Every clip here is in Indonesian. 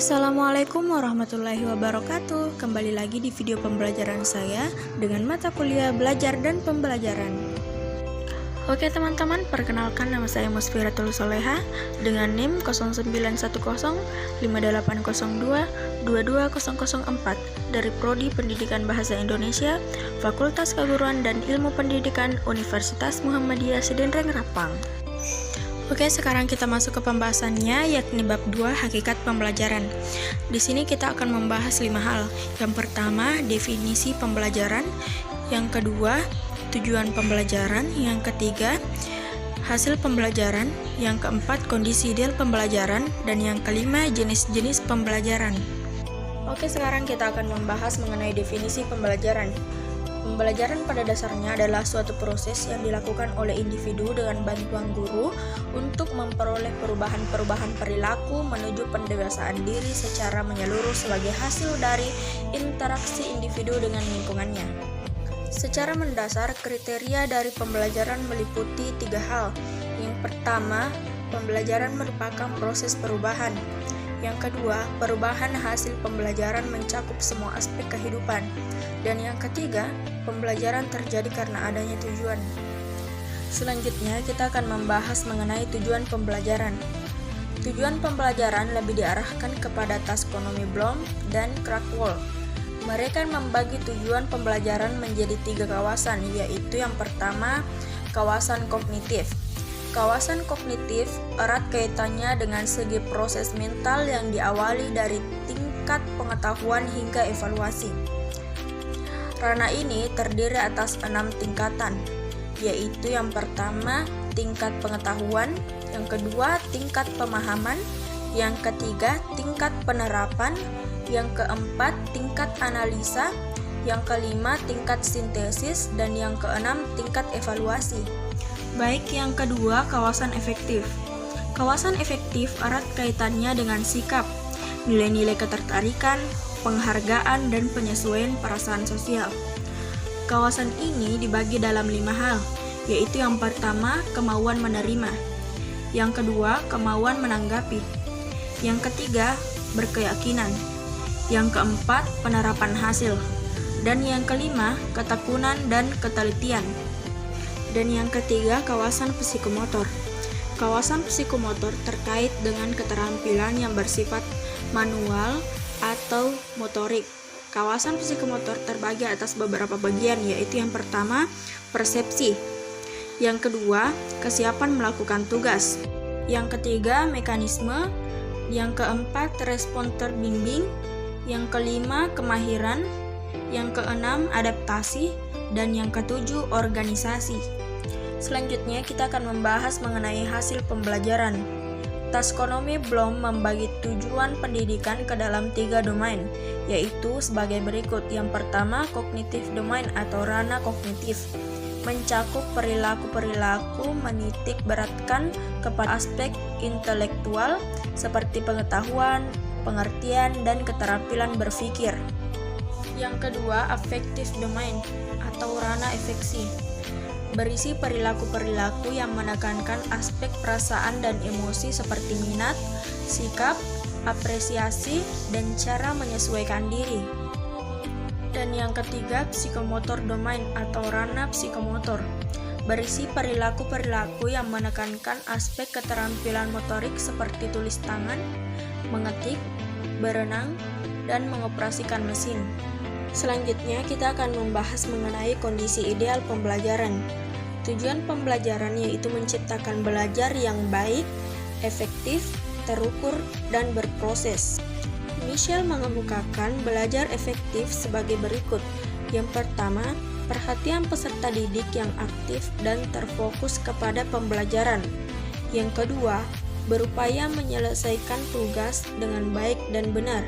Assalamualaikum warahmatullahi wabarakatuh. Kembali lagi di video pembelajaran saya dengan mata kuliah belajar dan pembelajaran. Oke teman-teman, perkenalkan nama saya Musfiratul Soleha dengan NIM 09105802-22004 dari Prodi Pendidikan Bahasa Indonesia, Fakultas Keguruan dan Ilmu Pendidikan Universitas Muhammadiyah Sidenreng Rapang. Oke, sekarang kita masuk ke pembahasannya, yakni bab 2, hakikat pembelajaran. Di sini kita akan membahas 5 hal. Yang pertama, definisi pembelajaran. Yang kedua, tujuan pembelajaran. Yang ketiga, hasil pembelajaran. Yang keempat, kondisi ideal pembelajaran. Dan yang kelima, jenis-jenis pembelajaran. Oke, sekarang kita akan membahas mengenai definisi pembelajaran. Pembelajaran pada dasarnya adalah suatu proses yang dilakukan oleh individu dengan bantuan guru untuk memperoleh perubahan-perubahan perilaku menuju pendewasaan diri secara menyeluruh sebagai hasil dari interaksi individu dengan lingkungannya. Secara mendasar, kriteria dari pembelajaran meliputi 3 hal. Yang pertama, pembelajaran merupakan proses perubahan. Yang kedua, perubahan hasil pembelajaran mencakup semua aspek kehidupan. Dan yang ketiga, pembelajaran terjadi karena adanya tujuan. Selanjutnya, kita akan membahas mengenai tujuan pembelajaran. Tujuan pembelajaran lebih diarahkan kepada taskonomi Bloom dan Krathwohl. Mereka membagi tujuan pembelajaran menjadi 3 kawasan, yaitu yang pertama, kawasan kognitif. Kawasan kognitif erat kaitannya dengan segi proses mental yang diawali dari tingkat pengetahuan hingga evaluasi. Ranah ini terdiri atas 6 tingkatan, yaitu yang pertama, tingkat pengetahuan, yang kedua, tingkat pemahaman, yang ketiga, tingkat penerapan, yang keempat, tingkat analisa, yang kelima, tingkat sintesis, dan yang keenam, tingkat evaluasi. Baik, yang kedua, kawasan efektif. Kawasan efektif erat kaitannya dengan sikap, nilai-nilai ketertarikan, penghargaan, dan penyesuaian perasaan sosial. Kawasan ini dibagi dalam 5 hal, yaitu yang pertama, kemauan menerima, yang kedua, kemauan menanggapi, yang ketiga, berkeyakinan, yang keempat, penerapan hasil, dan yang kelima, ketekunan dan ketelitian. Dan yang ketiga, kawasan psikomotor. Kawasan psikomotor terkait dengan keterampilan yang bersifat manual atau motorik. Kawasan psikomotor terbagi atas beberapa bagian, yaitu yang pertama, persepsi. Yang kedua, kesiapan melakukan tugas. Yang ketiga, mekanisme. Yang keempat, respon terbimbing. Yang kelima, kemahiran. Yang keenam, adaptasi. Dan yang ketujuh, organisasi. Selanjutnya kita akan membahas mengenai hasil pembelajaran. Taskonomi Bloom membagi tujuan pendidikan ke dalam 3 domain, yaitu sebagai berikut. Yang pertama, kognitif domain atau ranah kognitif, mencakup perilaku-perilaku menitik beratkan kepada aspek intelektual seperti pengetahuan, pengertian, dan keterampilan berpikir. Yang kedua, affective domain atau ranah afeksi, berisi perilaku-perilaku yang menekankan aspek perasaan dan emosi seperti minat, sikap, apresiasi, dan cara menyesuaikan diri. Dan yang ketiga, psikomotor domain atau ranah psikomotor, berisi perilaku-perilaku yang menekankan aspek keterampilan motorik seperti tulis tangan, mengetik, berenang, dan mengoperasikan mesin. Selanjutnya kita akan membahas mengenai kondisi ideal pembelajaran. Tujuan pembelajaran yaitu menciptakan belajar yang baik, efektif, terukur, dan berproses. Michel mengemukakan belajar efektif sebagai berikut. Yang pertama, perhatian peserta didik yang aktif dan terfokus kepada pembelajaran. Yang kedua, berupaya menyelesaikan tugas dengan baik dan benar.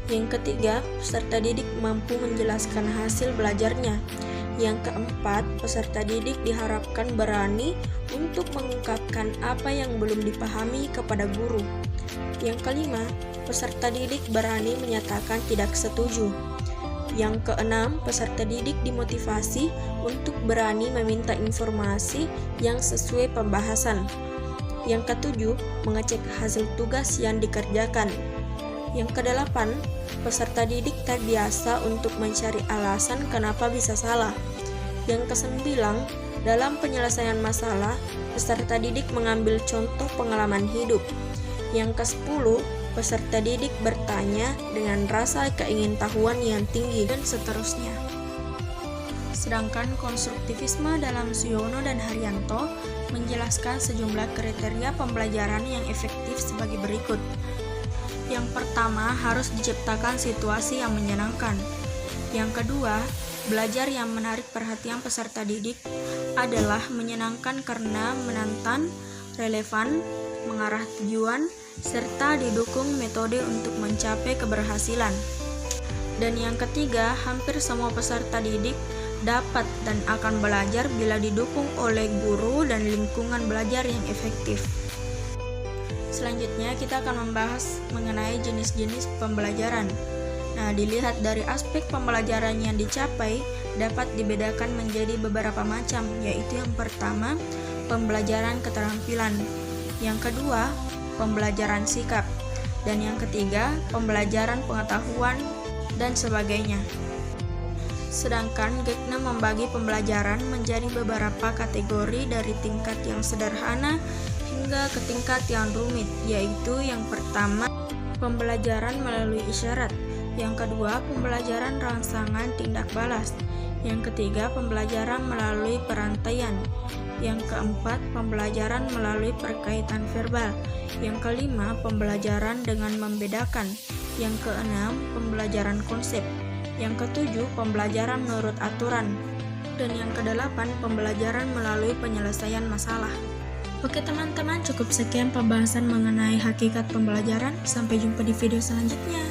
Yang ketiga, peserta didik mampu menjelaskan hasil belajarnya. Yang keempat, peserta didik diharapkan berani untuk mengungkapkan apa yang belum dipahami kepada guru. Yang kelima, peserta didik berani menyatakan tidak setuju. Yang keenam, peserta didik dimotivasi untuk berani meminta informasi yang sesuai pembahasan. Yang ketujuh, mengecek hasil tugas yang dikerjakan. Yang kedelapan, peserta didik terbiasa untuk mencari alasan kenapa bisa salah. Yang kesembilan, dalam penyelesaian masalah, peserta didik mengambil contoh pengalaman hidup. Yang ke-10, peserta didik bertanya dengan rasa keingintahuan yang tinggi, dan seterusnya. Sedangkan konstruktivisme dalam Suyono dan Haryanto menjelaskan sejumlah kriteria pembelajaran yang efektif sebagai berikut. Yang pertama, harus diciptakan situasi yang menyenangkan. Yang kedua, belajar yang menarik perhatian peserta didik adalah menyenangkan karena menantang, relevan, mengarah tujuan, serta didukung metode untuk mencapai keberhasilan. Dan yang ketiga, hampir semua peserta didik dapat dan akan belajar bila didukung oleh guru dan lingkungan belajar yang efektif. Selanjutnya kita akan membahas mengenai jenis-jenis pembelajaran. Nah, dilihat dari aspek pembelajaran yang dicapai dapat dibedakan menjadi beberapa macam, yaitu yang pertama, pembelajaran keterampilan, yang kedua, pembelajaran sikap, dan yang ketiga, pembelajaran pengetahuan dan sebagainya. Sedangkan Gekna membagi pembelajaran menjadi beberapa kategori dari tingkat yang sederhana hingga ke tingkat yang rumit, yaitu yang pertama, pembelajaran melalui isyarat, yang kedua, pembelajaran rangsangan tindak balas, yang ketiga, pembelajaran melalui perantaian, yang keempat, pembelajaran melalui perkaitan verbal, yang kelima, pembelajaran dengan membedakan, yang keenam, pembelajaran konsep, yang ketujuh, pembelajaran menurut aturan, dan yang kedelapan, pembelajaran melalui penyelesaian masalah. Oke teman-teman, cukup sekian pembahasan mengenai hakikat pembelajaran. Sampai jumpa di video selanjutnya.